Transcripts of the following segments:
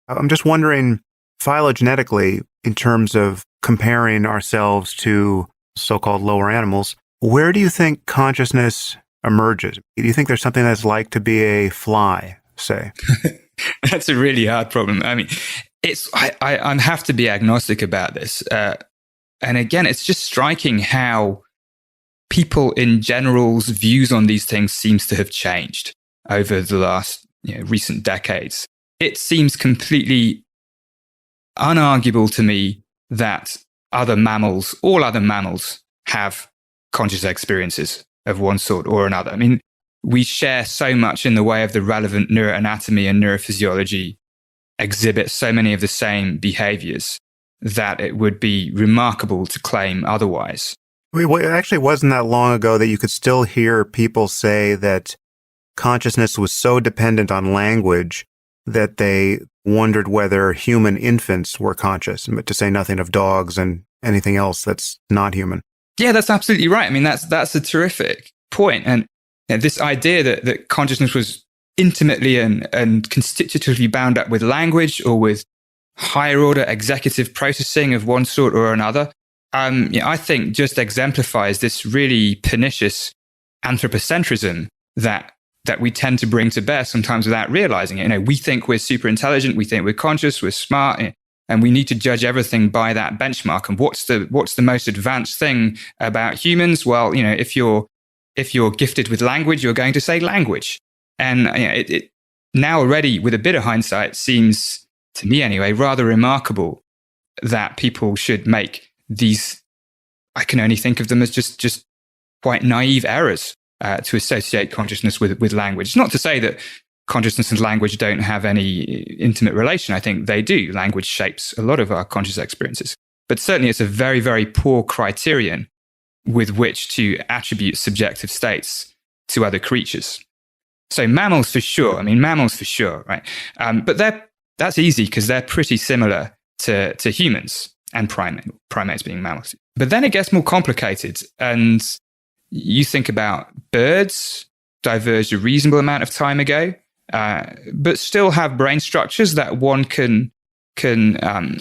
I'm just wondering, phylogenetically, in terms of comparing ourselves to so-called lower animals, where do you think consciousness emerges? Do you think there's something that's like to be a fly, say? That's a really hard problem. I mean, I have to be agnostic about this. And again, it's just striking how people in general's views on these things seems to have changed over the last recent decades. It seems completely unarguable to me that all other mammals have conscious experiences of one sort or another. I mean, we share so much in the way of the relevant neuroanatomy and neurophysiology, exhibit so many of the same behaviors that it would be remarkable to claim otherwise. It actually wasn't that long ago that you could still hear people say that consciousness was so dependent on language that they wondered whether human infants were conscious, to say nothing of dogs and anything else that's not human. Yeah, that's absolutely right. I mean, that's a terrific point. And this idea that consciousness was intimately and constitutively bound up with language or with higher order executive processing of one sort or another, I think just exemplifies this really pernicious anthropocentrism that we tend to bring to bear sometimes without realizing it. We think we're super intelligent, we think we're conscious, we're smart, and we need to judge everything by that benchmark. And what's the most advanced thing about humans? Well, if you're gifted with language, you're going to say language. And it now already, with a bit of hindsight, seems to me anyway rather remarkable that people should make these, I can only think of them as just quite naive errors to associate consciousness with language. It's not to say that consciousness and language don't have any intimate relation. I think they do. Language shapes a lot of our conscious experiences. But certainly it's a very, very poor criterion with which to attribute subjective states to other creatures. So mammals for sure. Right? But that's easy because they're pretty similar to humans and primates being mammals. But then it gets more complicated, and you think about birds diverged a reasonable amount of time ago, but still have brain structures that one can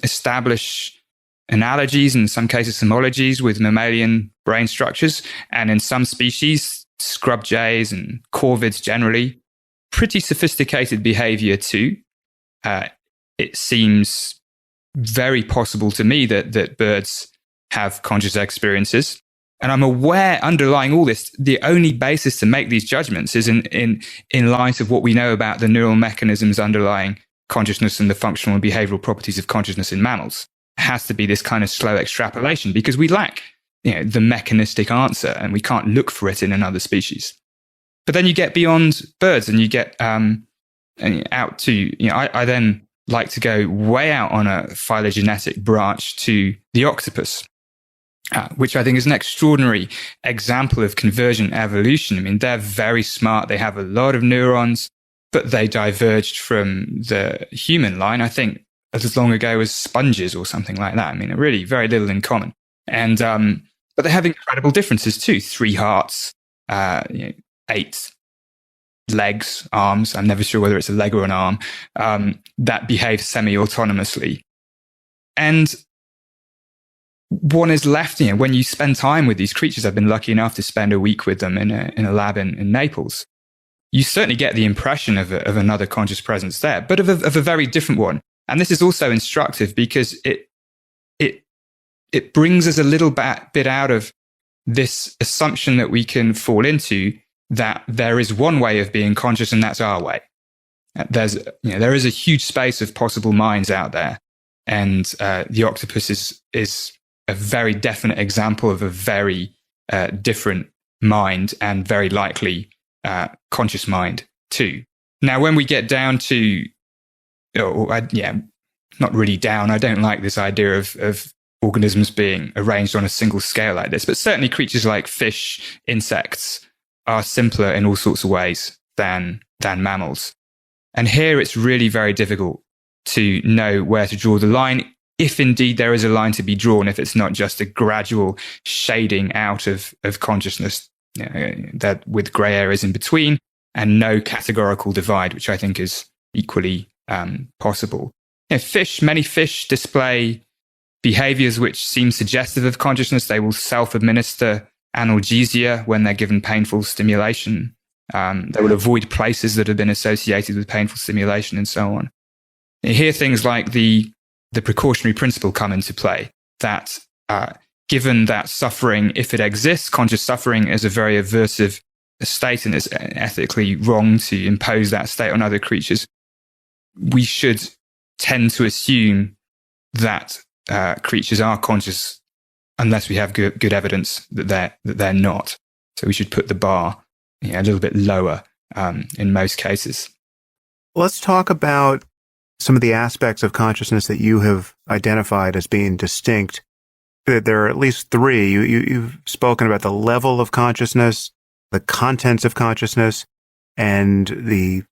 establish analogies, in some cases homologies, with mammalian brain structures. And in some species, scrub jays and corvids generally, pretty sophisticated behavior too. It seems very possible to me that birds have conscious experiences. And I'm aware, underlying all this, the only basis to make these judgments is in light of what we know about the neural mechanisms underlying consciousness and the functional and behavioral properties of consciousness in mammals. It has to be this kind of slow extrapolation because we lack the mechanistic answer and we can't look for it in another species. But then you get beyond birds and you get out to, I then like to go way out on a phylogenetic branch to the octopus, which I think is an extraordinary example of convergent evolution. I mean, they're very smart. They have a lot of neurons, but they diverged from the human line, I think, as long ago as sponges or something like that. I mean, really very little in common. And, but they have incredible differences too. 3 hearts, 8 legs, arms. I'm never sure whether it's a leg or an arm, that behave semi-autonomously. And one is left, when you spend time with these creatures, I've been lucky enough to spend a week with them in a lab in Naples. You certainly get the impression of another conscious presence there, but of a very different one. And this is also instructive because it brings us a little bit out of this assumption that we can fall into that there is one way of being conscious and that's our way. There is a huge space of possible minds out there. And the octopus is a very definite example of a very different mind and very likely conscious mind too. Now, when we get down to, not really down, I don't like this idea of organisms being arranged on a single scale like this, but certainly creatures like fish, insects are simpler in all sorts of ways than mammals. And here it's really very difficult to know where to draw the line, if indeed there is a line to be drawn, if it's not just a gradual shading out of consciousness that with grey areas in between and no categorical divide, which I think is equally possible. Many fish display behaviors which seem suggestive of consciousness. They will self-administer analgesia when they're given painful stimulation. They will avoid places that have been associated with painful stimulation and so on. Here, things like the precautionary principle come into play, that given that suffering, if it exists, conscious suffering is a very aversive state and it's ethically wrong to impose that state on other creatures, we should tend to assume that creatures are conscious unless we have good evidence that they're not. So we should put the bar a little bit lower in most cases. Let's talk about some of the aspects of consciousness that you have identified as being distinct. There are at least three. You've spoken about the level of consciousness, the contents of consciousness, and the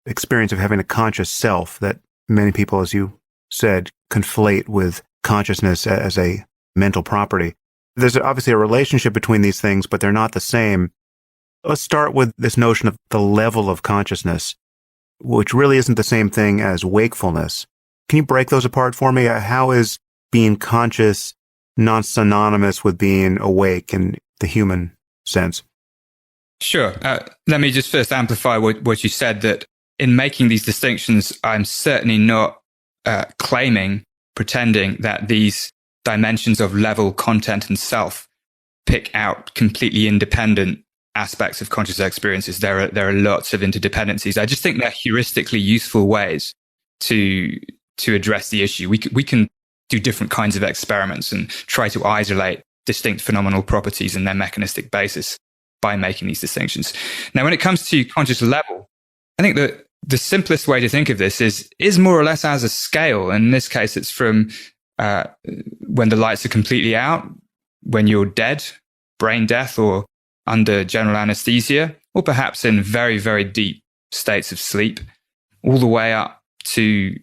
experience of having a conscious self that many people, as you said, conflate with consciousness as a mental property. There's obviously a relationship between these things, but they're not the same. Let's start with this notion of the level of consciousness, which really isn't the same thing as wakefulness. Can you break those apart for me? How is being conscious non-synonymous with being awake in the human sense? Sure. Let me just first amplify what you said, that in making these distinctions, I'm certainly not pretending that these dimensions of level, content, and self pick out completely independent aspects of conscious experiences. There are lots of interdependencies. I just think they're heuristically useful ways to address the issue. We can do different kinds of experiments and try to isolate distinct phenomenal properties and their mechanistic basis by making these distinctions. Now, when it comes to conscious level, I think that the simplest way to think of this is more or less as a scale. In this case, it's from when the lights are completely out, when you're dead, brain death, or under general anesthesia, or perhaps in very, very deep states of sleep, all the way up to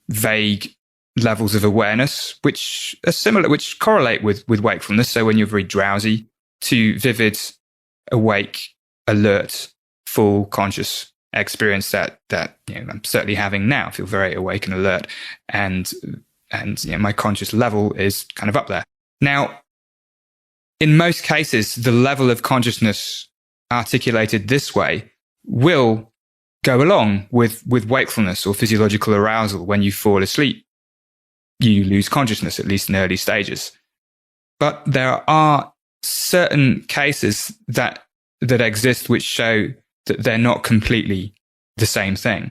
vague levels of awareness, which are similar, which correlate with wakefulness. So when you're very drowsy, to vivid, awake, alert, full conscious experience that I'm certainly having now. I feel very awake and alert, and my conscious level is kind of up there. Now, in most cases, the level of consciousness articulated this way will go along with wakefulness or physiological arousal. When you fall asleep, you lose consciousness, at least in early stages. But there are certain cases that exist which show that they're not completely the same thing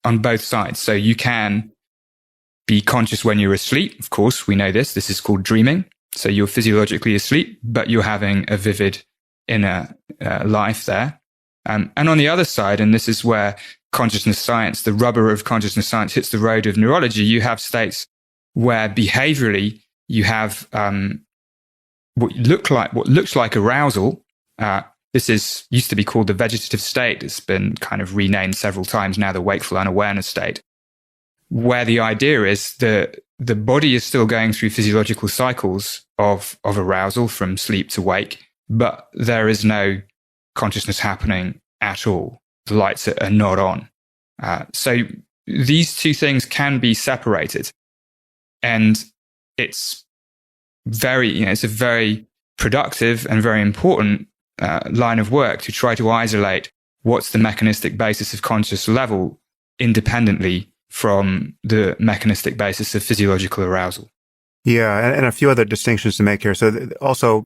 on both sides. So you can be conscious when you're asleep. Of course, we know this. This is called dreaming. So you're physiologically asleep, but you're having a vivid inner life there. And on the other side, and this is where consciousness science, the rubber of consciousness science, hits the road of neurology, you have states where behaviorally you have what looks like arousal. This used to be called the vegetative state. It's been kind of renamed several times now, the wakeful unawareness state, where the idea is that the body is still going through physiological cycles of arousal from sleep to wake, but there is no consciousness happening at all. The lights are not on. So these two things can be separated. And it's it's a very productive and very important line of work to try to isolate what's the mechanistic basis of conscious level independently from the mechanistic basis of physiological arousal. Yeah, and a few other distinctions to make here. So also,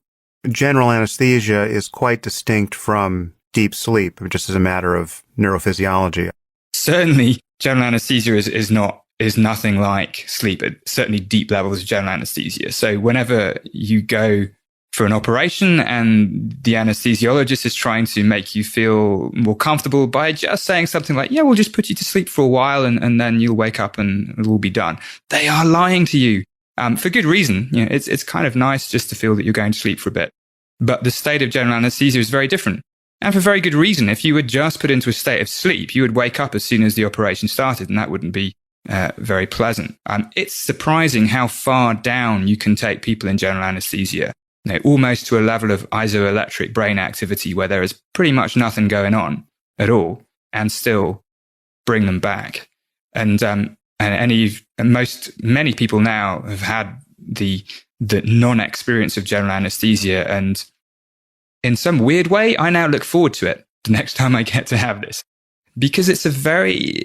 general anesthesia is quite distinct from deep sleep, just as a matter of neurophysiology. Certainly, general anesthesia is nothing like sleep at certainly deep levels of general anesthesia. So whenever you go for an operation and the anesthesiologist is trying to make you feel more comfortable by just saying something like, yeah, we'll just put you to sleep for a while and then you'll wake up and it'll all be done, they are lying to you for good reason. It's kind of nice just to feel that you're going to sleep for a bit. But the state of general anesthesia is very different. And for very good reason. If you were just put into a state of sleep, you would wake up as soon as the operation started, and that wouldn't be very pleasant. It's surprising how far down you can take people in general anesthesia, almost to a level of isoelectric brain activity where there is pretty much nothing going on at all, and still bring them back. And many people now have had the non-experience of general anesthesia. And in some weird way, I now look forward to it the next time I get to have this, because it's a very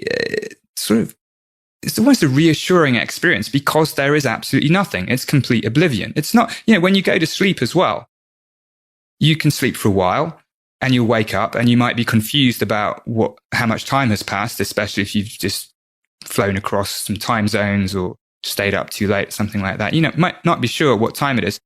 it's almost a reassuring experience, because there is absolutely nothing. It's complete oblivion. It's not, when you go to sleep as well, you can sleep for a while and you'll wake up and you might be confused about how much time has passed, especially if you've just flown across some time zones or stayed up too late, something like that. Might not be sure what time it is,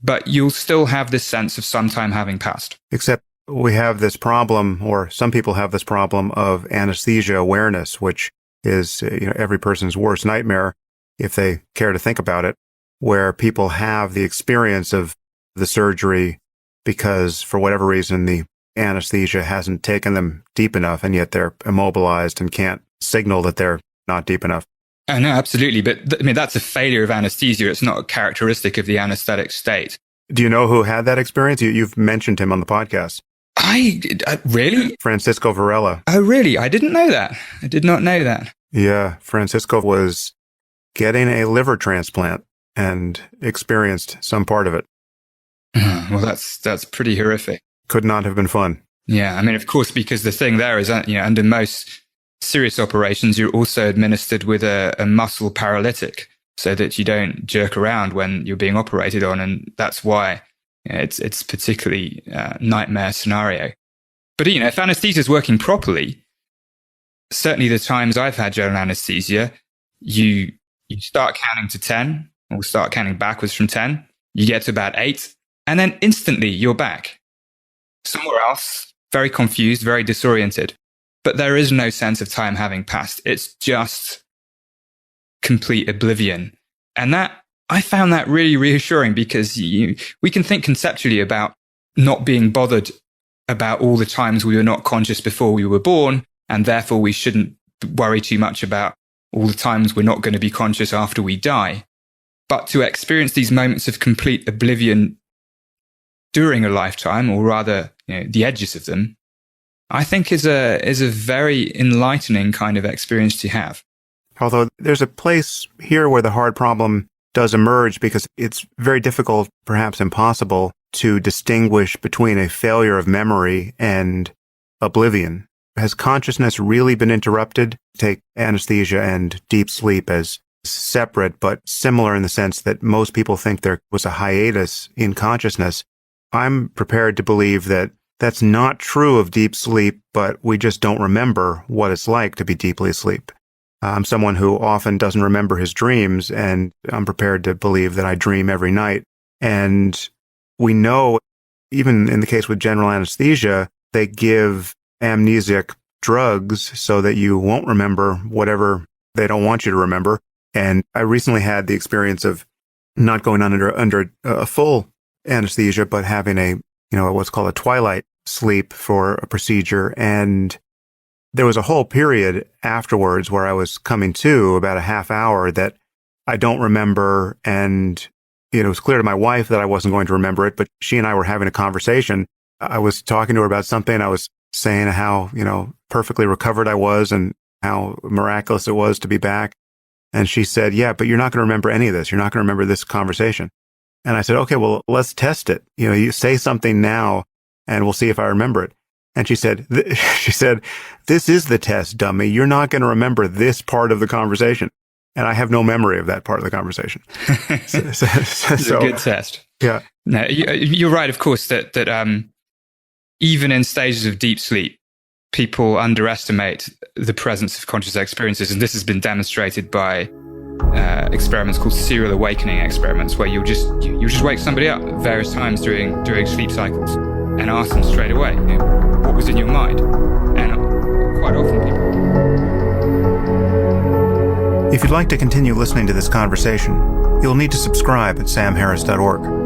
but you'll still have this sense of some time having passed. Except we have this problem, or some people have this problem, of anesthesia awareness, which is every person's worst nightmare if they care to think about it, where people have the experience of the surgery because for whatever reason the anesthesia hasn't taken them deep enough, and yet they're immobilized and can't signal that they're not deep enough. Oh, no, absolutely. But that's a failure of anesthesia. It's not a characteristic of the anesthetic state. Do you know who had that experience? You've mentioned him on the podcast. Really? Francisco Varela. Oh, really? I didn't know that. I did not know that. Yeah. Francisco was getting a liver transplant and experienced some part of it. Well, that's pretty horrific. Could not have been fun. Yeah. Of course, because the thing there is, under most serious operations, you're also administered with a muscle paralytic so that you don't jerk around when you're being operated on. And that's why it's particularly nightmare scenario. But, if anesthesia is working properly, certainly the times I've had general anesthesia, you start counting to 10, or start counting backwards from 10. You get to about 8, and then instantly you're back somewhere else, very confused, very disoriented. But there is no sense of time having passed. It's just complete oblivion. And I found that really reassuring, because we can think conceptually about not being bothered about all the times we were not conscious before we were born, and therefore we shouldn't worry too much about all the times we're not going to be conscious after we die. But to experience these moments of complete oblivion during a lifetime, or rather, the edges of them, I think is a very enlightening kind of experience to have. Although there's a place here where the hard problem does emerge, because it's very difficult, perhaps impossible, to distinguish between a failure of memory and oblivion. Has consciousness really been interrupted? Take anesthesia and deep sleep as separate but similar in the sense that most people think there was a hiatus in consciousness. I'm prepared to believe that that's not true of deep sleep, but we just don't remember what it's like to be deeply asleep. I'm someone who often doesn't remember his dreams, and I'm prepared to believe that I dream every night. And we know, even in the case with general anesthesia, they give amnesic drugs so that you won't remember whatever they don't want you to remember. And I recently had the experience of not going under a full anesthesia, but having what's called a twilight sleep for a procedure. And there was a whole period afterwards where I was coming to about a half hour that I don't remember. And, it was clear to my wife that I wasn't going to remember it, but she and I were having a conversation. I was talking to her about something. I was saying how, perfectly recovered I was and how miraculous it was to be back. And she said, yeah, but you're not going to remember any of this. You're not going to remember this conversation. And I said, okay, well, let's test it. You say something now and we'll see if I remember it. And she said, this is the test, dummy. You're not going to remember this part of the conversation. And I have no memory of that part of the conversation. It's a good test. Yeah. No, you're right, of course, that even in stages of deep sleep, people underestimate the presence of conscious experiences. And this has been demonstrated by experiments called serial awakening experiments, where you'll just wake somebody up at various times during sleep cycles and ask them straight away, what was in your mind? And quite often people... If you'd like to continue listening to this conversation, you'll need to subscribe at samharris.org.